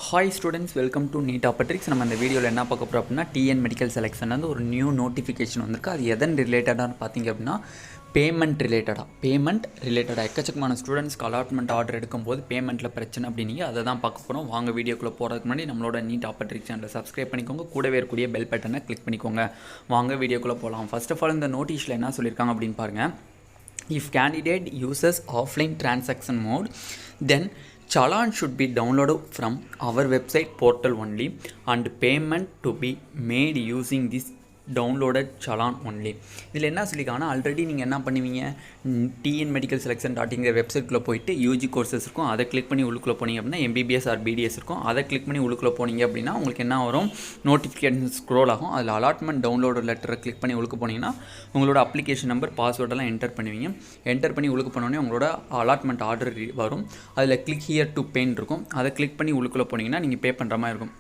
Hi students, welcome to Neet Optics. நம்ம இந்த வீடியோல என்ன பார்க்க போறோம் அப்படினா TN மெடிக்கல் செலக்ஷன்ல இருந்து ஒரு நியூ நோட்டிஃபிகேஷன் வந்திருக்கு. அது எதன் ரிலேட்டடான்னு பாத்தீங்க அப்படினா பேமெண்ட் ரிலேட்டடா எக்கச்சக்கமான ஸ்டூடண்ட்ஸ்க்கு அலாட்மெண்ட் ஆர்டர் எடுக்கும்போது பேமெண்ட்ல பிரச்சனை அப்படினீங்க அதை தான் பார்க்க போறோம். வாங்க வீடியோக்குள்ள போறதுக்கு முன்னாடி நம்மளோட Neet Optics சேனலை சப்ஸ்கிரைப் பண்ணிக்கோங்க. கூடவே இருக்கக்கூடிய பெல் பட்டனை கிளிக் பண்ணிக்கோங்க. வாங்க வீடியோக்குள்ள போலாம். ஃபர்ஸ்ட் ஆஃப் ஆல் இந்த நோட்டீஸ்ல என்ன சொல்லிருக்காங்க அப்படினு பாருங்க. If candidate uses offline transaction mode, then challan should be downloaded from our website portal only and payment to be made using this downloaded challan only. இதில் என்ன சொல்லியிருக்காங்கன்னா ஆல்ரெடி நீங்கள் என்ன பண்ணுவீங்க, tnmedicalselection.in வெப்சைட்டில் போயிட்டு யூஜி கோர்சஸ் இருக்கும், அதை கிளிக் பண்ணி உள்ளுக்குள்ளே போனீங்க அப்படின்னா MBBS ஆர் BDS இருக்கும், அதை கிளிக் பண்ணி உள்ளுக்குள்ளே போனீங்க அப்படின்னா உங்களுக்கு என்ன வரும், நோட்டிஃபிகேஷன் ஸ்க்ரோல் ஆகும். அதில் அலாட்மெண்ட் டவுன்லோடு லெட்டரை கிளிக் பண்ணி உள்ளுக்கு போனீங்கன்னா உங்களோட அப்ளிகேஷன் நம்பர் பாஸ்வேர்டெல்லாம் என்டர் பண்ணுவீங்க. என்டர் பண்ணி உள்ளுக்கு போனோடனே உங்களோட அலாட்மெண்ட் ஆர்டர் வரும். அதில் கிளிக் ஹியர் டு பேன் இருக்கும், அதை கிளிக் பண்ணி உள்ளுக்குள்ளே போனீங்கன்னா நீங்கள் பே பண்ணுற மாதிரி இருக்கும்.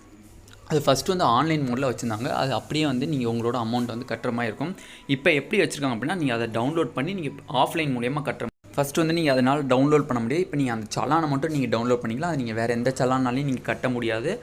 அது ஃபஸ்ட்டு வந்து ஆன்லைன் மோடில் வச்சுருந்தாங்க, அது அப்படியே வந்து நீங்கள் உங்களோட அமௌண்ட் வந்து கட்டுற மாதிரி இருக்கும். இப்போ எப்படி வச்சுருக்காங்க அப்படின்னா நீங்கள் அதை டவுன்லோட் பண்ணி நீங்கள் ஆஃப்லைன் மூலியமாக கட்டுற ஃபஸ்ட்டு வந்து நீங்கள் அதனால் டவுன்லோட் பண்ண முடியாது. இப்போ நீங்கள் அந்த சலானை மட்டும் நீங்கள் டவுன்லோட் பண்ணிக்கலாம். அது நீங்கள் வேறு எந்த சலானாலையும் நீங்கள் கட்ட முடியாது.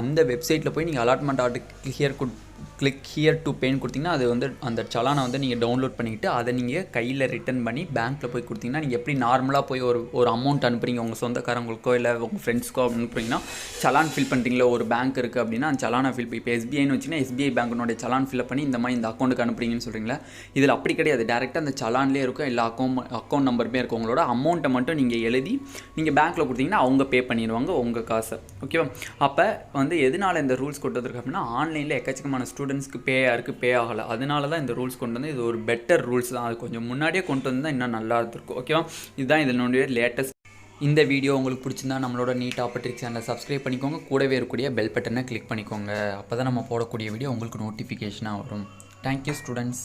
அந்த வெப்சைட்டில் போய் நீங்கள் allotment order click here to பேன் கொடுத்தீங்கன்னா அது வந்து அந்த சலானை வந்து நீங்கள் டவுன்லோட் பண்ணிக்கிட்டு அதை நீங்கள் கையில் ரிட்டன் பண்ணி பேங்க்கில் போய் கொடுத்தீங்கன்னா நீங்கள் எப்படி நார்மலாக போய் ஒரு அமௌண்ட் அனுப்புறீங்க உங்கள் சொந்தக்காரங்களுக்கோ இல்லை உங்கள் ஃப்ரெண்ட்ஸ்க்கோ அனுப்புறீங்கன்னா சலான் ஃபில் பண்ணுறீங்களா, ஒரு பேங்க் இருக்குது அப்படின்னா அந்த சலானை ஃபில் இப்போ SBIன்னு வச்சிங்கன்னா SBI பேங்க்கினுடைய சலான் ஃபில் பண்ணி இந்த மாதிரி இந்த அக்கௌண்ட்டுக்கு அனுப்புறீங்கன்னு சொல்கிறீங்களா. இதில் அப்படி கிடையாது, டேரெக்டாக அந்த சலான்லேயே இருக்கும், எல்லா அக்கௌண்ட் நம்பருமே இருக்கும். உங்களோட அமௌண்ட்டை மட்டும் நீங்கள் எழுதி நீங்கள் பேங்க்கில் கொடுத்தீங்கன்னா அவங்க பே பண்ணிடுவாங்க உங்கள் காசை. ஓகேவா. அப்போ வந்து எதனால் இந்த ரூல்ஸ் கொண்டு வந்திருக்கு அப்படின்னா ஆன்லைனில் எக்கச்சக்கமான ஸ்டூடெண்ட்ஸ்க்கு பே ஆகலை, அதனால தான் இந்த ரூல்ஸ் கொண்டு வந்து இது ஒரு பெட்டர் ரூல்ஸ் தான். அது கொஞ்சம் முன்னாடியே கொண்டு வந்து தான் இன்னும் நல்லா இருந்திருக்கும். ஓகேவா. இதுதான் இதனுடைய லேட்டஸ்ட். இந்த வீடியோ உங்களுக்கு பிடிச்சிருந்தா நம்மளோட நீட் ஆப்பர்டிக்ஸ் சேனலை சப்ஸ்கிரைப் பண்ணிக்கோங்க. கூடவே இருக்கக்கூடிய பெல் பட்டனை கிளிக் பண்ணிக்கோங்க. அப்போ தான் நம்ம போடக்கூடிய வீடியோ உங்களுக்கு நோட்டிஃபிகேஷனாக வரும். Thank you students.